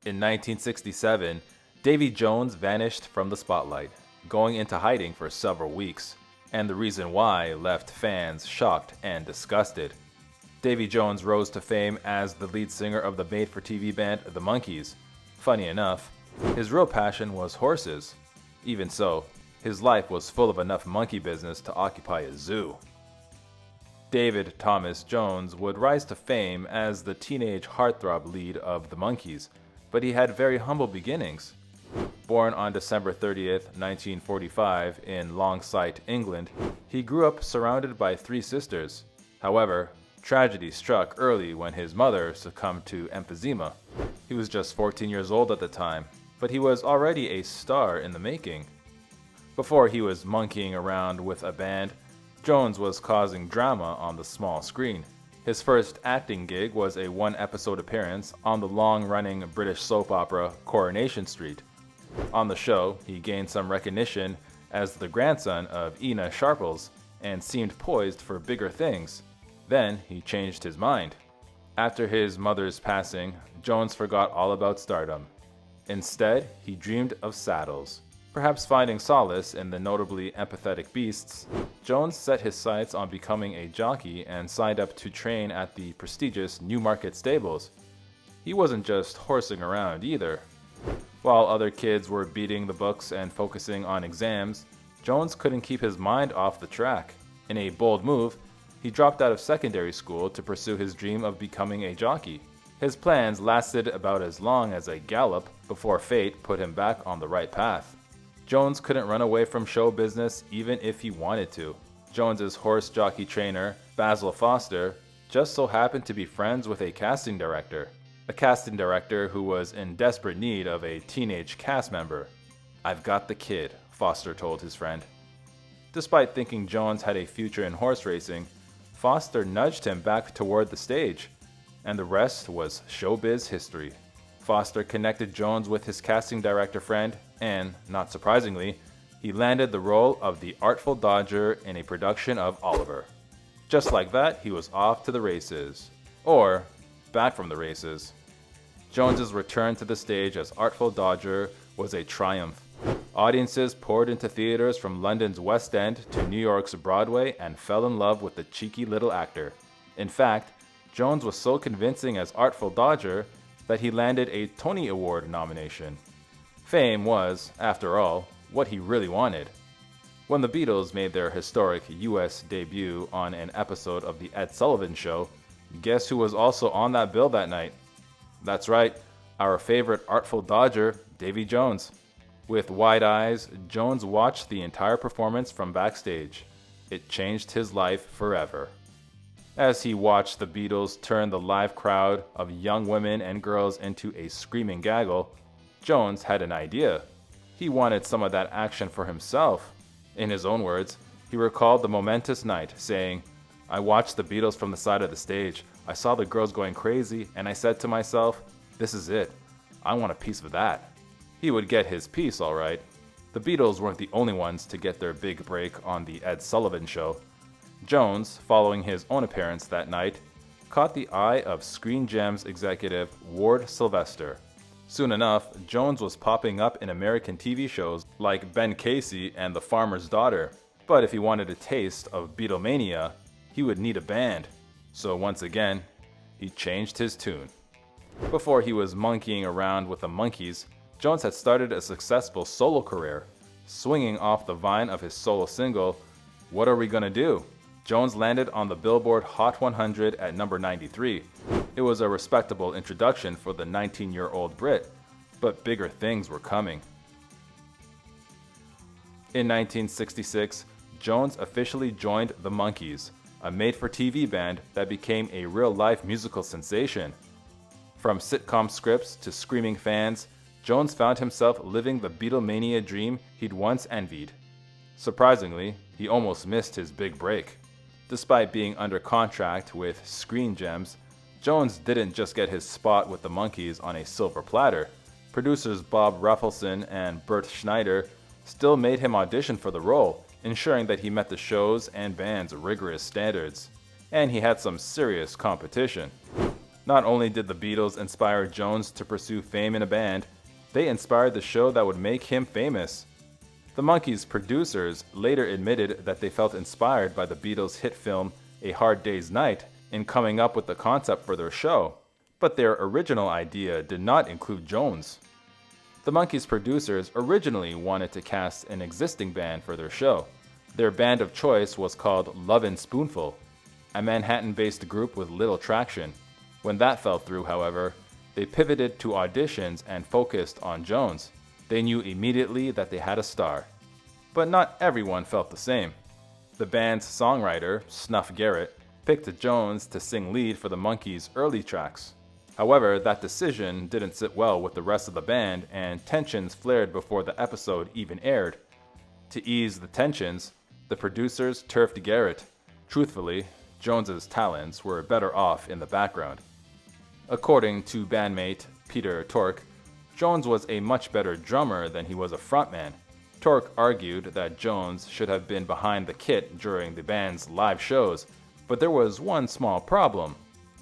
In 1967, Davy Jones vanished from the spotlight, going into hiding for several weeks, and the reason why left fans shocked and disgusted. Davy Jones rose to fame as the lead singer of the made-for-TV band The Monkees. Funny enough, his real passion was horses. Even so, his life was full of enough monkey business to occupy a zoo. David Thomas Jones would rise to fame as the teenage heartthrob lead of The Monkees, but he had very humble beginnings. Born on December 30th, 1945 in Longsight, England, he grew up surrounded by three sisters. However, tragedy struck early when his mother succumbed to emphysema. He was just 14 years old at the time, but he was already a star in the making. Before he was monkeying around with a band, Jones was causing drama on the small screen. His first acting gig was a one-episode appearance on the long-running British soap opera Coronation Street. On the show, he gained some recognition as the grandson of Ina Sharples and seemed poised for bigger things. Then he changed his mind. After his mother's passing, Jones forgot all about stardom. Instead, he dreamed of saddles. Perhaps finding solace in the notably empathetic beasts, Jones set his sights on becoming a jockey and signed up to train at the prestigious Newmarket stables. He wasn't just horsing around either. While other kids were beating the books and focusing on exams, Jones couldn't keep his mind off the track. In a bold move, he dropped out of secondary school to pursue his dream of becoming a jockey. His plans lasted about as long as a gallop before fate put him back on the right path. Jones couldn't run away from show business even if he wanted to. Jones's horse jockey trainer, Basil Foster, just so happened to be friends with a casting director who was in desperate need of a teenage cast member. "I've got the kid," Foster told his friend. Despite thinking Jones had a future in horse racing, Foster nudged him back toward the stage, and the rest was showbiz history. Foster connected Jones with his casting director friend, and, not surprisingly, he landed the role of the Artful Dodger in a production of Oliver. Just like that, he was off to the races. Or, back from the races. Jones's return to the stage as Artful Dodger was a triumph. Audiences poured into theaters from London's West End to New York's Broadway and fell in love with the cheeky little actor. In fact, Jones was so convincing as Artful Dodger that he landed a Tony Award nomination. Fame was, after all, what he really wanted. When the Beatles made their historic US debut on an episode of The Ed Sullivan Show, guess who was also on that bill that night? That's right, our favorite Artful Dodger, Davy Jones. With wide eyes, Jones watched the entire performance from backstage. It changed his life forever. As he watched the Beatles turn the live crowd of young women and girls into a screaming gaggle, Jones had an idea. He wanted some of that action for himself. In his own words, he recalled the momentous night, saying, "I watched the Beatles from the side of the stage. I saw the girls going crazy, and I said to myself, this is it. I want a piece of that." He would get his piece, all right. The Beatles weren't the only ones to get their big break on The Ed Sullivan Show. Jones, following his own appearance that night, caught the eye of Screen Gems executive Ward Sylvester. Soon enough, Jones was popping up in American TV shows like Ben Casey and The Farmer's Daughter. But if he wanted a taste of Beatlemania, he would need a band. So once again, he changed his tune. Before he was monkeying around with the Monkees, Jones had started a successful solo career, swinging off the vine of his solo single, "What Are We Gonna Do?" Jones landed on the Billboard Hot 100 at number 93. It was a respectable introduction for the 19-year-old Brit, but bigger things were coming. In 1966, Jones officially joined the Monkees, a made-for-TV band that became a real-life musical sensation. From sitcom scripts to screaming fans, Jones found himself living the Beatlemania dream he'd once envied. Surprisingly, he almost missed his big break. Despite being under contract with Screen Gems, Jones didn't just get his spot with the Monkees on a silver platter. Producers Bob Rafelson and Bert Schneider still made him audition for the role, ensuring that he met the show's and band's rigorous standards. And he had some serious competition. Not only did the Beatles inspire Jones to pursue fame in a band, they inspired the show that would make him famous. The Monkees' producers later admitted that they felt inspired by the Beatles' hit film A Hard Day's Night in coming up with the concept for their show, but their original idea did not include Jones. The Monkees' producers originally wanted to cast an existing band for their show. Their band of choice was called Lovin' Spoonful, a Manhattan-based group with little traction. When that fell through, however, they pivoted to auditions and focused on Jones. They knew immediately that they had a star. But not everyone felt the same. The band's songwriter, Snuff Garrett, picked Jones to sing lead for the Monkees' early tracks. However, that decision didn't sit well with the rest of the band, and tensions flared before the episode even aired. To ease the tensions, the producers turfed Garrett. Truthfully, Jones's talents were better off in the background. According to bandmate Peter Tork, Jones was a much better drummer than he was a frontman. Tork argued that Jones should have been behind the kit during the band's live shows, but there was one small problem.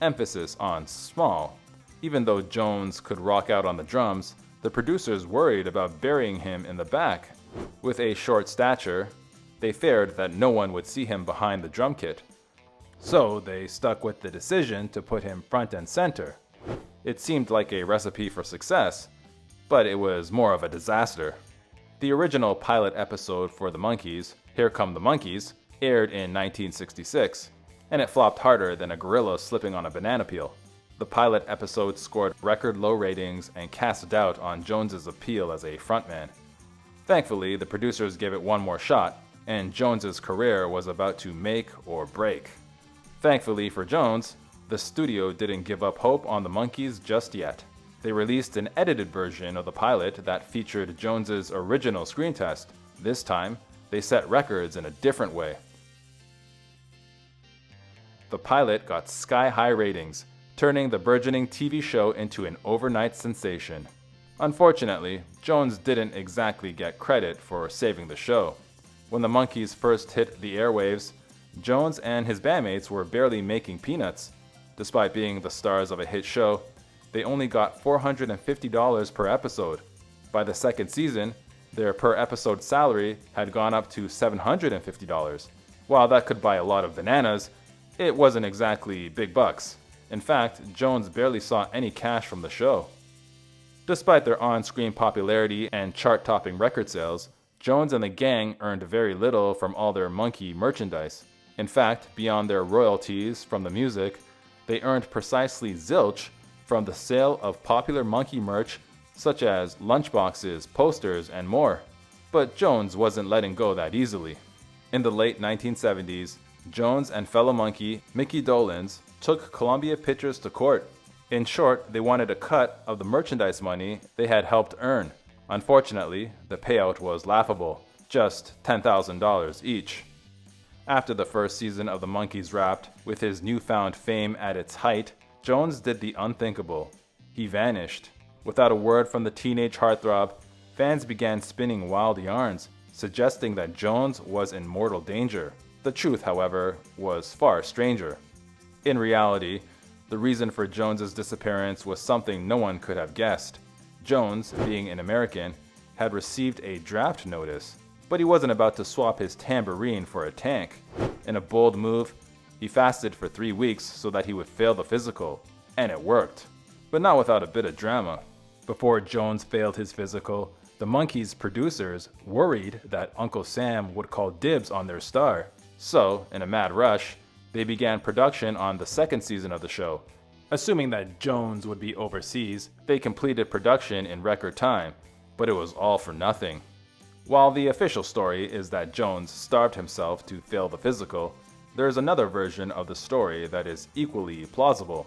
Emphasis on small. Even though Jones could rock out on the drums, the producers worried about burying him in the back. With a short stature, they feared that no one would see him behind the drum kit. So they stuck with the decision to put him front and center. It seemed like a recipe for success, but it was more of a disaster. The original pilot episode for the Monkees, Here Come the Monkees, aired in 1966, and it flopped harder than a gorilla slipping on a banana peel. The pilot episode scored record low ratings and cast doubt on Jones's appeal as a frontman. Thankfully, the producers gave it one more shot, and Jones's career was about to make or break. Thankfully for Jones, the studio didn't give up hope on the Monkees just yet. They released an edited version of the pilot that featured Jones's original screen test. This time, they set records in a different way. The pilot got sky-high ratings, turning the burgeoning TV show into an overnight sensation. Unfortunately, Jones didn't exactly get credit for saving the show. When the Monkees first hit the airwaves, Jones and his bandmates were barely making peanuts. Despite being the stars of a hit show, they only got $450 per episode. By the second season, their per episode salary had gone up to $750. While that could buy a lot of bananas, it wasn't exactly big bucks. In fact, Jones barely saw any cash from the show. Despite their on-screen popularity and chart-topping record sales, Jones and the gang earned very little from all their Monkee merchandise. In fact, beyond their royalties from the music, they earned precisely zilch from the sale of popular Monkee merch such as lunchboxes, posters, and more. But Jones wasn't letting go that easily. In the late 1970s, Jones and fellow Monkee, Mickey Dolenz, took Columbia Pictures to court. In short, they wanted a cut of the merchandise money they had helped earn. Unfortunately, the payout was laughable, just $10,000 each. After the first season of the Monkees wrapped, with his newfound fame at its height, Jones did the unthinkable. He vanished. Without a word from the teenage heartthrob, fans began spinning wild yarns, suggesting that Jones was in mortal danger. The truth, however, was far stranger. In reality, the reason for Jones's disappearance was something no one could have guessed. Jones, being an American, had received a draft notice, but he wasn't about to swap his tambourine for a tank. In a bold move, he fasted for 3 weeks so that he would fail the physical, and it worked. But not without a bit of drama. Before Jones failed his physical, the Monkees' producers worried that Uncle Sam would call dibs on their star. So, in a mad rush, they began production on the second season of the show. Assuming that Jones would be overseas, they completed production in record time, but it was all for nothing. While the official story is that Jones starved himself to fail the physical, there is another version of the story that is equally plausible.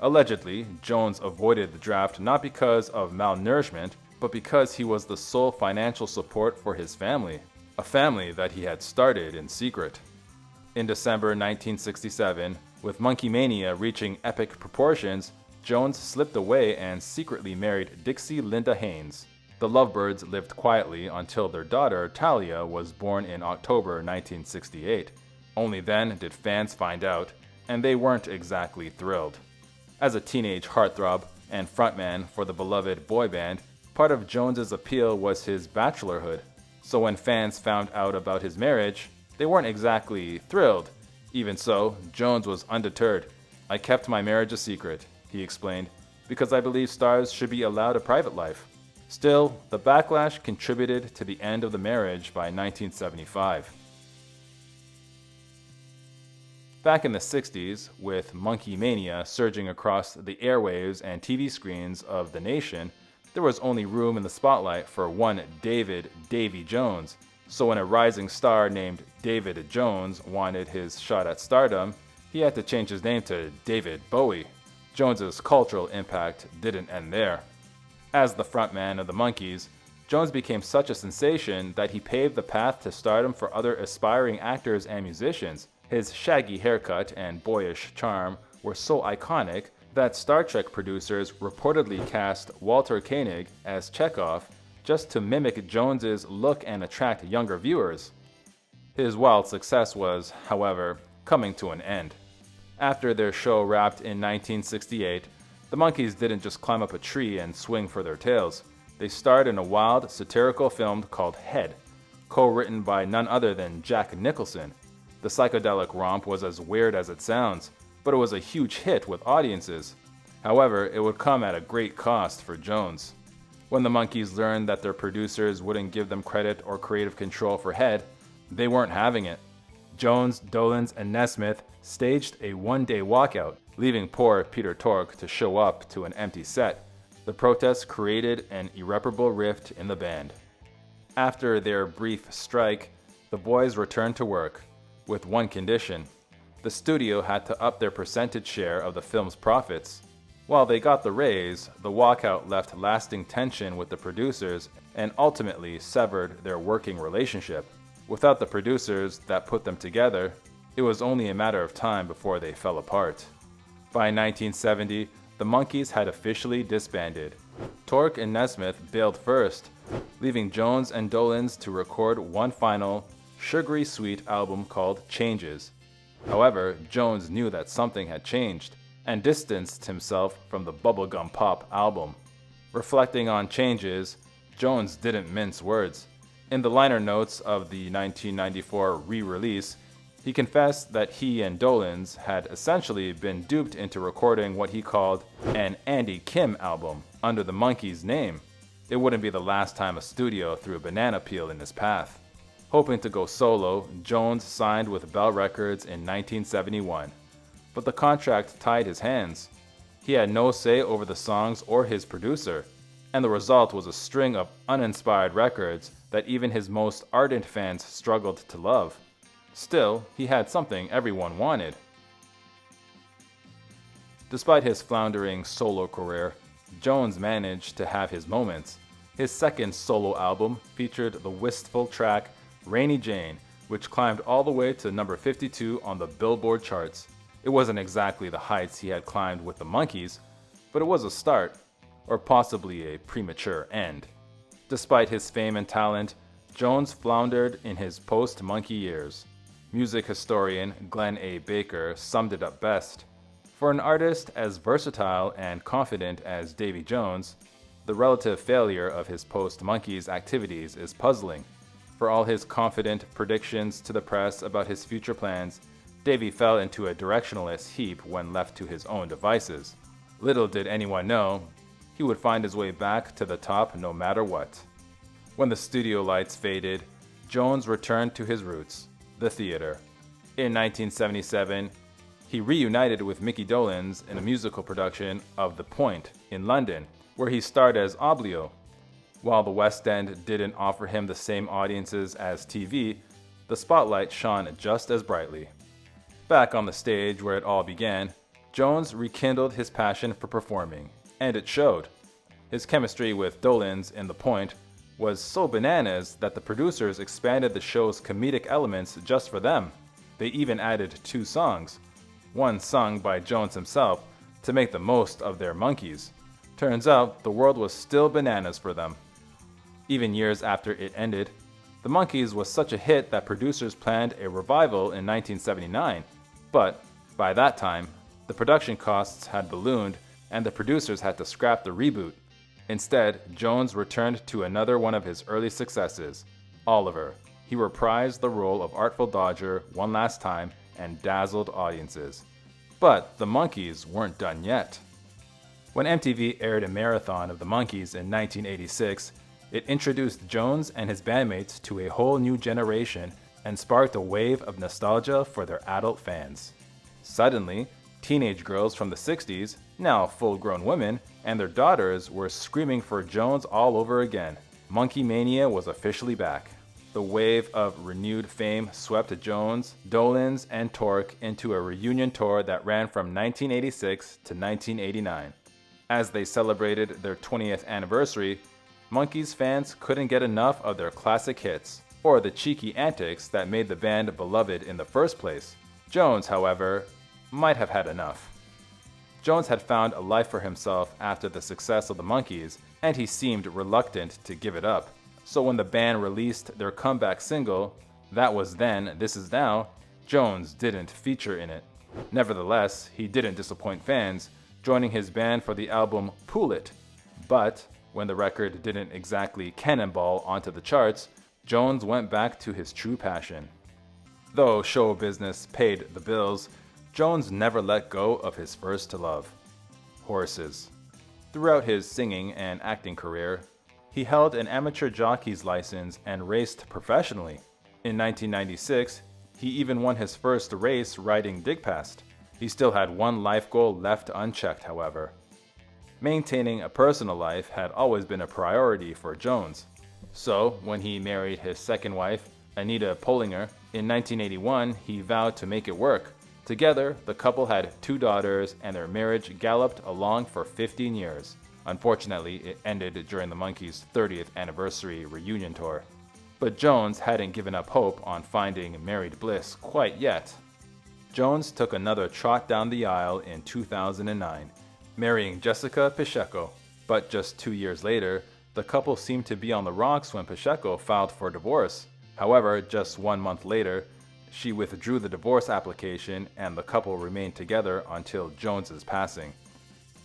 Allegedly, Jones avoided the draft not because of malnourishment, but because he was the sole financial support for his family, a family that he had started in secret. In December 1967, with Monkee Mania reaching epic proportions, Jones slipped away and secretly married Dixie Linda Haynes. The lovebirds lived quietly until their daughter, Talia, was born in October 1968. Only then did fans find out, and they weren't exactly thrilled. As a teenage heartthrob and frontman for the beloved boy band, part of Jones's appeal was his bachelorhood. So when fans found out about his marriage, they weren't exactly thrilled. Even so, Jones was undeterred. "I kept my marriage a secret," he explained, "because I believe stars should be allowed a private life." Still, the backlash contributed to the end of the marriage by 1975. Back in the 60s, with Monkee mania surging across the airwaves and TV screens of the nation, there was only room in the spotlight for one Davy Jones. So when a rising star named David Jones wanted his shot at stardom, he had to change his name to David Bowie. Jones's cultural impact didn't end there. As the frontman of the Monkees, Jones became such a sensation that he paved the path to stardom for other aspiring actors and musicians. His shaggy haircut and boyish charm were so iconic that Star Trek producers reportedly cast Walter Koenig as Chekhov just to mimic Jones's look and attract younger viewers. His wild success was, however, coming to an end. After their show wrapped in 1968, the Monkees didn't just climb up a tree and swing for their tails. They starred in a wild, satirical film called Head, co-written by none other than Jack Nicholson. The psychedelic romp was as weird as it sounds, but it was a huge hit with audiences. However, it would come at a great cost for Jones. When the Monkees learned that their producers wouldn't give them credit or creative control for Head, they weren't having it. Jones, Dolenz, and Nesmith staged a one-day walkout, leaving poor Peter Tork to show up to an empty set. The protests created an irreparable rift in the band. After their brief strike, the boys returned to work, with one condition: the studio had to up their percentage share of the film's profits. While they got the raise, the walkout left lasting tension with the producers and ultimately severed their working relationship. Without the producers that put them together, it was only a matter of time before they fell apart. By 1970, the Monkees had officially disbanded. Tork and Nesmith bailed first, leaving Jones and Dolenz to record one final, sugary sweet album called Changes. However, Jones knew that something had changed and distanced himself from the bubblegum pop album. Reflecting on Changes, Jones didn't mince words. In the liner notes of the 1994 re-release, he confessed that he and Dolenz had essentially been duped into recording what he called an Andy Kim album under the Monkees' name. It wouldn't be the last time a studio threw a banana peel in his path. Hoping to go solo, Jones signed with Bell Records in 1971. But the contract tied his hands. He had no say over the songs or his producer, and the result was a string of uninspired records that even his most ardent fans struggled to love. Still, he had something everyone wanted. Despite his floundering solo career, Jones managed to have his moments. His second solo album featured the wistful track Rainy Jane, which climbed all the way to number 52 on the Billboard charts. It wasn't exactly the heights he had climbed with the Monkees, but it was a start, or possibly a premature end. Despite his fame and talent, Jones floundered in his post-Monkee years. Music historian Glenn A. Baker summed it up best. For an artist as versatile and confident as Davy Jones, the relative failure of his post-Monkees activities is puzzling. For all his confident predictions to the press about his future plans, Davy fell into a directionless heap when left to his own devices. Little did anyone know, he would find his way back to the top no matter what. When the studio lights faded, Jones returned to his roots, the theater. In 1977, he reunited with Mickey Dolenz in a musical production of The Point in London, where he starred as Oblio. While the West End didn't offer him the same audiences as TV, the spotlight shone just as brightly. Back on the stage where it all began, Jones rekindled his passion for performing, and it showed. His chemistry with Dolenz in The Point was so bananas that the producers expanded the show's comedic elements just for them. They even added 2 songs, one sung by Jones himself, to make the most of their Monkees. Turns out the world was still bananas for them. Even years after it ended, the Monkees was such a hit that producers planned a revival in 1979, but by that time, The production costs had ballooned, and the producers had to scrap the reboot. Instead, Jones returned to another one of his early successes, Oliver. He reprised the role of Artful Dodger one last time and dazzled audiences. But the Monkees weren't done yet. When MTV aired a marathon of the Monkees in 1986, it introduced Jones and his bandmates to a whole new generation and sparked a wave of nostalgia for their adult fans. Suddenly, teenage girls from the 60s, now full-grown women, and their daughters were screaming for Jones all over again. Monkee Mania was officially back. The wave of renewed fame swept Jones, Dolenz, and Torque into a reunion tour that ran from 1986 to 1989. As they celebrated their 20th anniversary, Monkees fans couldn't get enough of their classic hits, or the cheeky antics that made the band beloved in the first place. Jones, however, might have had enough. Jones had found a life for himself after the success of the Monkees, and he seemed reluctant to give it up. So when the band released their comeback single, That Was Then, This Is Now, Jones didn't feature in it. Nevertheless, he didn't disappoint fans, joining his band for the album Pool It. But when the record didn't exactly cannonball onto the charts, Jones went back to his true passion. Though show business paid the bills, Jones never let go of his first love, horses. Throughout his singing and acting career, he held an amateur jockey's license and raced professionally. In 1996, he even won his first race riding Dig Past. He still had one life goal left unchecked, however. Maintaining a personal life had always been a priority for Jones. So, when he married his second wife, Anita Pollinger, in 1981, he vowed to make it work. Together, the couple had 2 daughters, and their marriage galloped along for 15 years. Unfortunately, it ended during the Monkees' 30th anniversary reunion tour. But Jones hadn't given up hope on finding married bliss quite yet. Jones took another trot down the aisle in 2009, marrying Jessica Pacheco. But just 2 years later, the couple seemed to be on the rocks when Pacheco filed for divorce. However, just 1 month later, she withdrew the divorce application and the couple remained together until Jones's passing.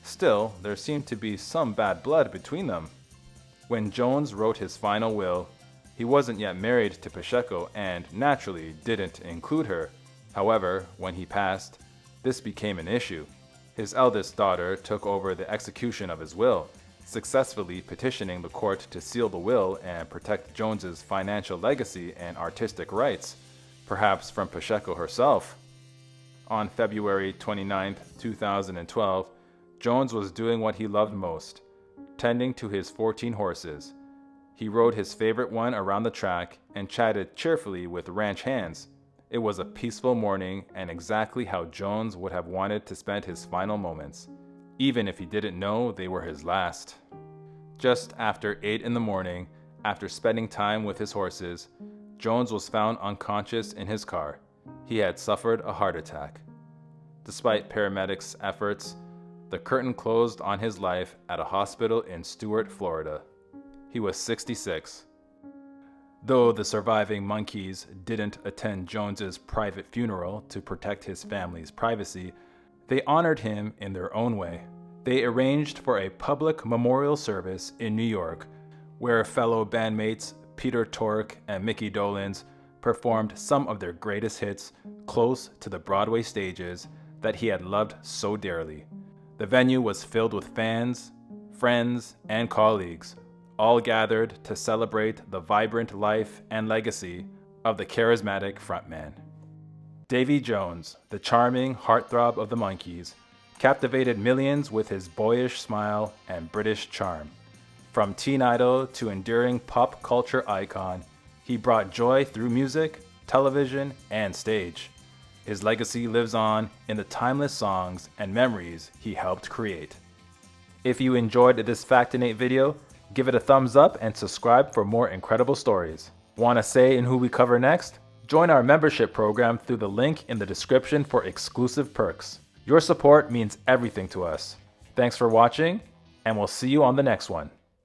Still, there seemed to be some bad blood between them. When Jones wrote his final will, he wasn't yet married to Pacheco and naturally didn't include her. However, when he passed, this became an issue. His eldest daughter took over the execution of his will, successfully petitioning the court to seal the will and protect Jones's financial legacy and artistic rights, perhaps from Pacheco herself. On February 29, 2012, Jones was doing what he loved most, tending to his 14 horses. He rode his favorite one around the track and chatted cheerfully with ranch hands. It was a peaceful morning and exactly how Jones would have wanted to spend his final moments, even if he didn't know they were his last. Just after 8 in the morning, after spending time with his horses, Jones was found unconscious in his car. He had suffered a heart attack. Despite paramedics' efforts, the curtain closed on his life at a hospital in Stuart, Florida. He was 66. Though the surviving Monkees didn't attend Jones's private funeral to protect his family's privacy, they honored him in their own way. They arranged for a public memorial service in New York, where fellow bandmates Peter Tork and Mickey Dolenz performed some of their greatest hits close to the Broadway stages that he had loved so dearly. The venue was filled with fans, friends, and colleagues, all gathered to celebrate the vibrant life and legacy of the charismatic frontman. Davy Jones, the charming heartthrob of the Monkees, captivated millions with his boyish smile and British charm. From teen idol to enduring pop culture icon, he brought joy through music, television, and stage. His legacy lives on in the timeless songs and memories he helped create. If you enjoyed this Factinate video, give it a thumbs up and subscribe for more incredible stories. Want to say in who we cover next? Join our membership program through the link in the description for exclusive perks. Your support means everything to us. Thanks for watching, and we'll see you on the next one.